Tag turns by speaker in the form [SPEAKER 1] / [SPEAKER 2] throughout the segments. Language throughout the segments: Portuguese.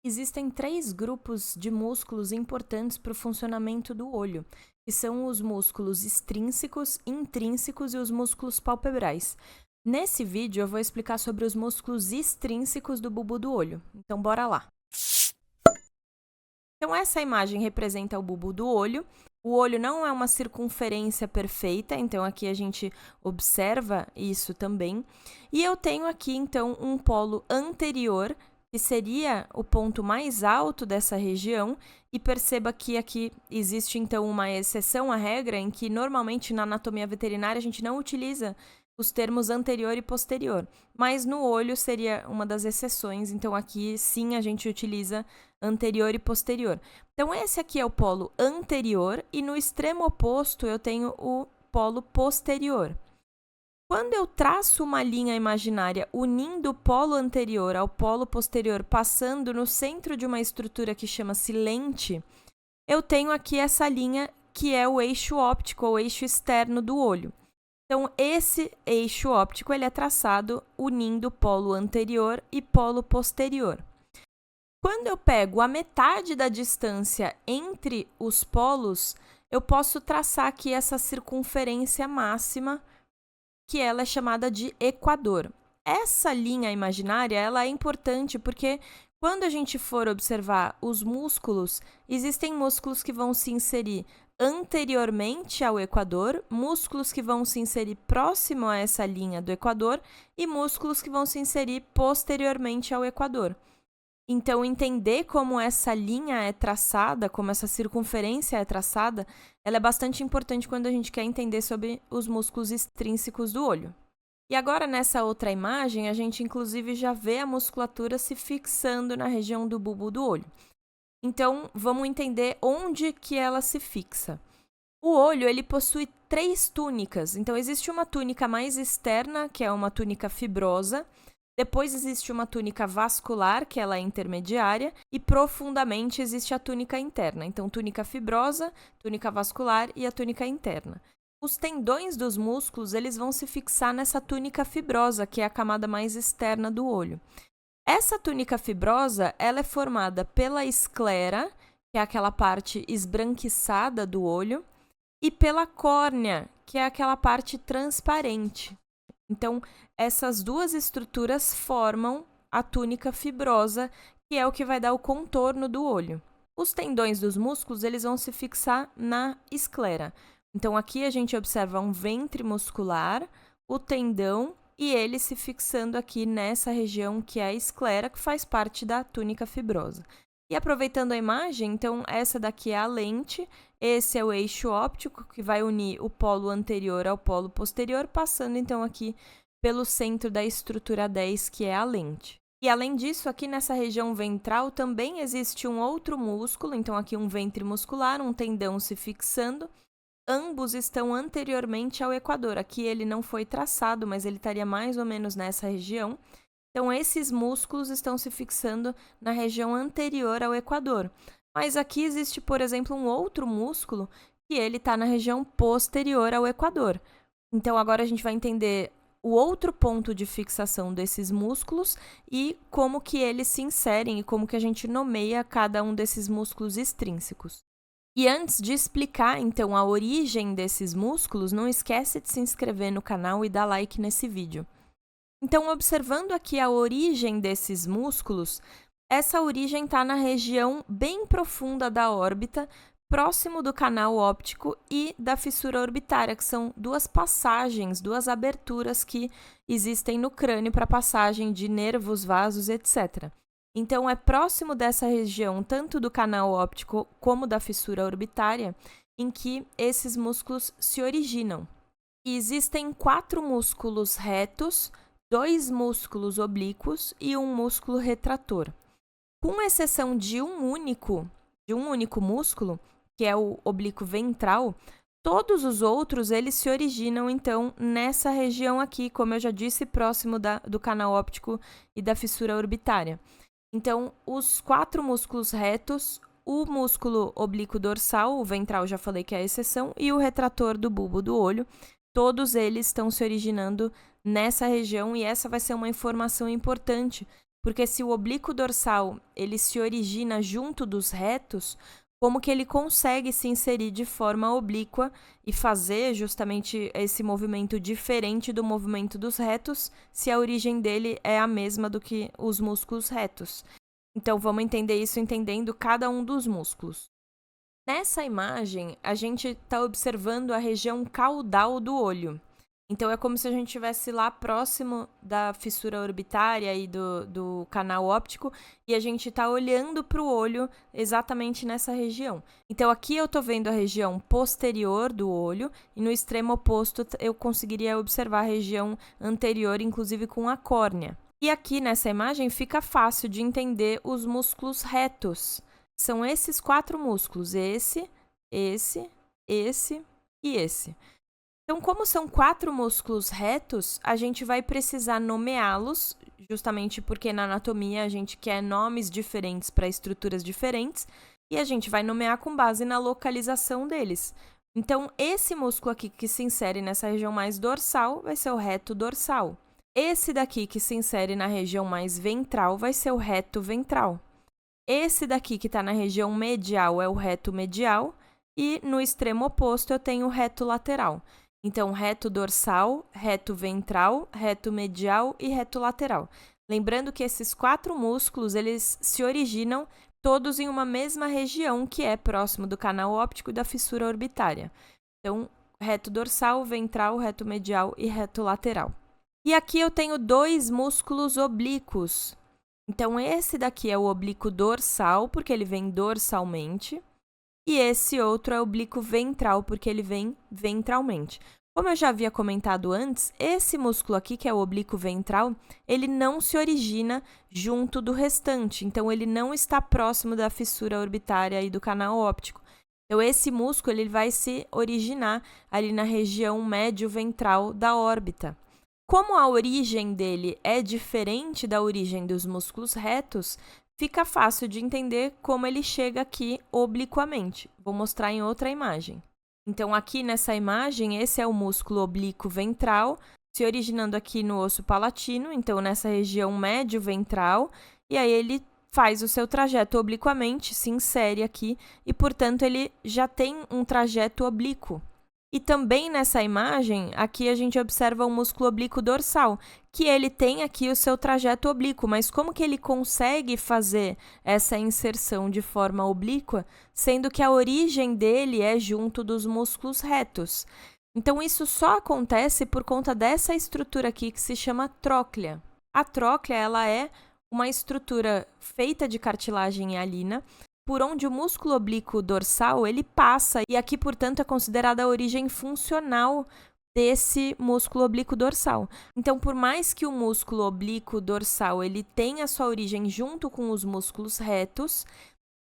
[SPEAKER 1] Existem três grupos de músculos importantes para o funcionamento do olho, que são os músculos extrínsecos, intrínsecos e os músculos palpebrais. Nesse vídeo eu vou explicar sobre os músculos extrínsecos do bulbo do olho. Então bora lá. Então essa imagem representa o bulbo do olho. O olho não é uma circunferência perfeita, então aqui a gente observa isso também. E eu tenho aqui então um polo anterior, que seria o ponto mais alto dessa região, e perceba que aqui existe então uma exceção à regra em que normalmente na anatomia veterinária a gente não utiliza os termos anterior e posterior, mas no olho seria uma das exceções, então aqui sim a gente utiliza anterior e posterior. Então esse aqui é o polo anterior e no extremo oposto eu tenho o polo posterior. Quando eu traço uma linha imaginária unindo o polo anterior ao polo posterior, passando no centro de uma estrutura que chama-se lente, eu tenho aqui essa linha que é o eixo óptico, ou eixo externo do olho. Então, esse eixo óptico ele é traçado unindo polo anterior e polo posterior. Quando eu pego a metade da distância entre os polos, eu posso traçar aqui essa circunferência máxima, que ela é chamada de equador. Essa linha imaginária ela é importante porque quando a gente for observar os músculos, existem músculos que vão se inserir anteriormente ao equador, músculos que vão se inserir próximo a essa linha do equador e músculos que vão se inserir posteriormente ao equador. Então, entender como essa linha é traçada, como essa circunferência é traçada, ela é bastante importante quando a gente quer entender sobre os músculos extrínsecos do olho. E agora, nessa outra imagem, a gente inclusive já vê a musculatura se fixando na região do bulbo do olho. Então, vamos entender onde que ela se fixa. O olho, ele possui três túnicas. Então, existe uma túnica mais externa, que é uma túnica fibrosa. Depois existe uma túnica vascular, que ela é intermediária, e profundamente existe a túnica interna. Então, túnica fibrosa, túnica vascular e a túnica interna. Os tendões dos músculos, eles vão se fixar nessa túnica fibrosa, que é a camada mais externa do olho. Essa túnica fibrosa, ela é formada pela esclera, que é aquela parte esbranquiçada do olho, e pela córnea, que é aquela parte transparente. Então, essas duas estruturas formam a túnica fibrosa, que é o que vai dar o contorno do olho. Os tendões dos músculos, eles vão se fixar na esclera. Então, aqui a gente observa um ventre muscular, o tendão e ele se fixando aqui nessa região que é a esclera, que faz parte da túnica fibrosa. E aproveitando a imagem, então, essa daqui é a lente, esse é o eixo óptico, que vai unir o polo anterior ao polo posterior, passando, então, aqui pelo centro da estrutura 10, que é a lente. E, além disso, aqui nessa região ventral também existe um outro músculo, então, aqui um ventre muscular, um tendão se fixando. Ambos estão anteriormente ao equador. Aqui ele não foi traçado, mas ele estaria mais ou menos nessa região. Então, esses músculos estão se fixando na região anterior ao equador. Mas aqui existe, por exemplo, um outro músculo que ele está na região posterior ao equador. Então, agora a gente vai entender o outro ponto de fixação desses músculos e como que eles se inserem e como que a gente nomeia cada um desses músculos extrínsecos. E antes de explicar, então, a origem desses músculos, não esquece de se inscrever no canal e dar like nesse vídeo. Então, observando aqui a origem desses músculos, essa origem está na região bem profunda da órbita, próximo do canal óptico e da fissura orbitária, que são duas passagens, duas aberturas que existem no crânio para passagem de nervos, vasos, etc. Então, é próximo dessa região, tanto do canal óptico como da fissura orbitária, em que esses músculos se originam. E existem 4 músculos retos, 2 músculos oblíquos e um músculo retrator. Com exceção de um único músculo, que é o oblíquo ventral, todos os outros eles se originam, então, nessa região aqui, como eu já disse, próximo do canal óptico e da fissura orbitária. Então, os 4 músculos retos, o músculo oblíquo dorsal, o ventral já falei que é a exceção, e o retrator do bulbo do olho, todos eles estão se originando nessa região e essa vai ser uma informação importante, porque se o oblíquo dorsal ele se origina junto dos retos, como que ele consegue se inserir de forma oblíqua e fazer justamente esse movimento diferente do movimento dos retos, se a origem dele é a mesma do que os músculos retos. Então, vamos entender isso entendendo cada um dos músculos. Nessa imagem, a gente está observando a região caudal do olho. Então, é como se a gente estivesse lá próximo da fissura orbitária e do canal óptico e a gente está olhando para o olho exatamente nessa região. Então, aqui eu estou vendo a região posterior do olho e no extremo oposto eu conseguiria observar a região anterior, inclusive com a córnea. E aqui nessa imagem fica fácil de entender os músculos retos. São esses 4 músculos, esse e esse. Então, como são 4 músculos retos, a gente vai precisar nomeá-los, justamente porque na anatomia a gente quer nomes diferentes para estruturas diferentes, e a gente vai nomear com base na localização deles. Então, esse músculo aqui que se insere nessa região mais dorsal vai ser o reto dorsal. Esse daqui que se insere na região mais ventral vai ser o reto ventral. Esse daqui que está na região medial é o reto medial, e no extremo oposto eu tenho o reto lateral. Então, reto dorsal, reto ventral, reto medial e reto lateral. Lembrando que esses 4 músculos, eles se originam todos em uma mesma região, que é próximo do canal óptico e da fissura orbitária. Então, reto dorsal, ventral, reto medial e reto lateral. E aqui eu tenho 2 músculos oblíquos. Então, esse daqui é o oblíquo dorsal, porque ele vem dorsalmente. E esse outro é o oblíquo ventral, porque ele vem ventralmente. Como eu já havia comentado antes, esse músculo aqui, que é o oblíquo ventral, ele não se origina junto do restante. Então, ele não está próximo da fissura orbitária e do canal óptico. Então, esse músculo ele vai se originar ali na região médio-ventral da órbita. Como a origem dele é diferente da origem dos músculos retos, fica fácil de entender como ele chega aqui obliquamente. Vou mostrar em outra imagem. Então, aqui nessa imagem, esse é o músculo oblíquo ventral, se originando aqui no osso palatino, então nessa região médio-ventral, e aí ele faz o seu trajeto obliquamente, se insere aqui, e, portanto, ele já tem um trajeto oblíquo. E também nessa imagem, aqui a gente observa o músculo oblíquo dorsal, que ele tem aqui o seu trajeto oblíquo, mas como que ele consegue fazer essa inserção de forma oblíqua, sendo que a origem dele é junto dos músculos retos? Então, isso só acontece por conta dessa estrutura aqui que se chama tróclea. A tróclea, ela é uma estrutura feita de cartilagem hialina, por onde o músculo oblíquo dorsal ele passa, e aqui, portanto, é considerada a origem funcional desse músculo oblíquo dorsal. Então, por mais que o músculo oblíquo dorsal ele tenha sua origem junto com os músculos retos,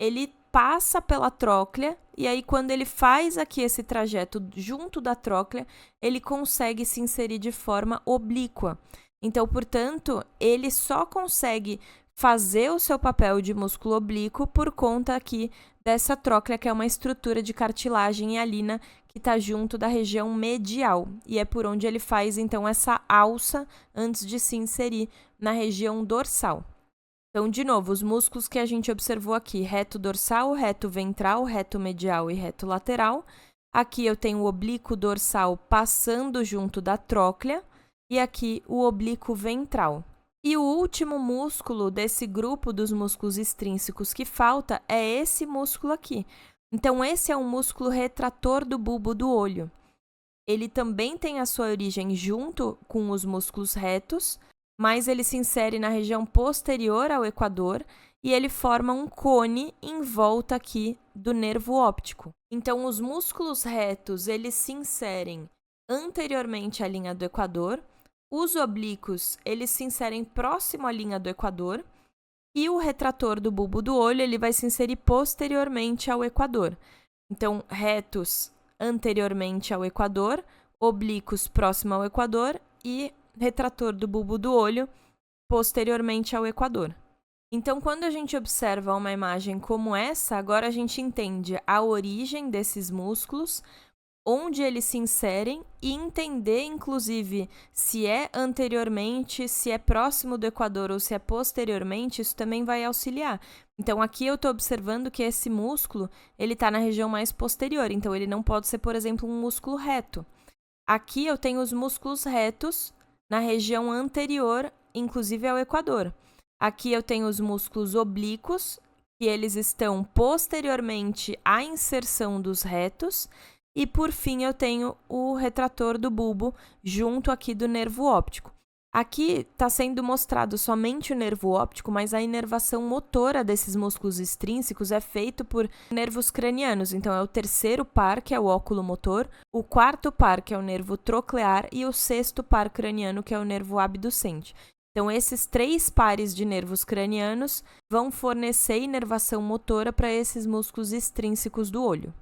[SPEAKER 1] ele passa pela tróclea, e aí quando ele faz aqui esse trajeto junto da tróclea, ele consegue se inserir de forma oblíqua. Então, portanto, ele só consegue fazer o seu papel de músculo oblíquo por conta aqui dessa tróclea, que é uma estrutura de cartilagem hialina que está junto da região medial. E é por onde ele faz, então, essa alça antes de se inserir na região dorsal. Então, de novo, os músculos que a gente observou aqui, reto dorsal, reto ventral, reto medial e reto lateral. Aqui eu tenho o oblíquo dorsal passando junto da tróclea e aqui o oblíquo ventral. E o último músculo desse grupo dos músculos extrínsecos que falta é esse músculo aqui. Então, esse é um músculo retrator do bulbo do olho. Ele também tem a sua origem junto com os músculos retos, mas ele se insere na região posterior ao equador e ele forma um cone em volta aqui do nervo óptico. Então, os músculos retos, eles se inserem anteriormente à linha do equador. Os oblíquos, eles se inserem próximo à linha do equador e o retrator do bulbo do olho, ele vai se inserir posteriormente ao equador. Então, retos anteriormente ao equador, oblíquos próximo ao equador e retrator do bulbo do olho posteriormente ao equador. Então, quando a gente observa uma imagem como essa, agora a gente entende a origem desses músculos, onde eles se inserem e entender, inclusive, se é anteriormente, se é próximo do equador ou se é posteriormente, isso também vai auxiliar. Então, aqui eu estou observando que esse músculo, ele está na região mais posterior, então ele não pode ser, por exemplo, um músculo reto. Aqui eu tenho os músculos retos na região anterior, inclusive ao equador. Aqui eu tenho os músculos oblíquos, que eles estão posteriormente à inserção dos retos. E, por fim, eu tenho o retrator do bulbo junto aqui do nervo óptico. Aqui está sendo mostrado somente o nervo óptico, mas a inervação motora desses músculos extrínsecos é feita por nervos cranianos. Então, é o terceiro par, que é o óculo motor, o quarto par, que é o nervo troclear, e o sexto par craniano, que é o nervo abducente. Então, esses 3 pares de nervos cranianos vão fornecer inervação motora para esses músculos extrínsecos do olho.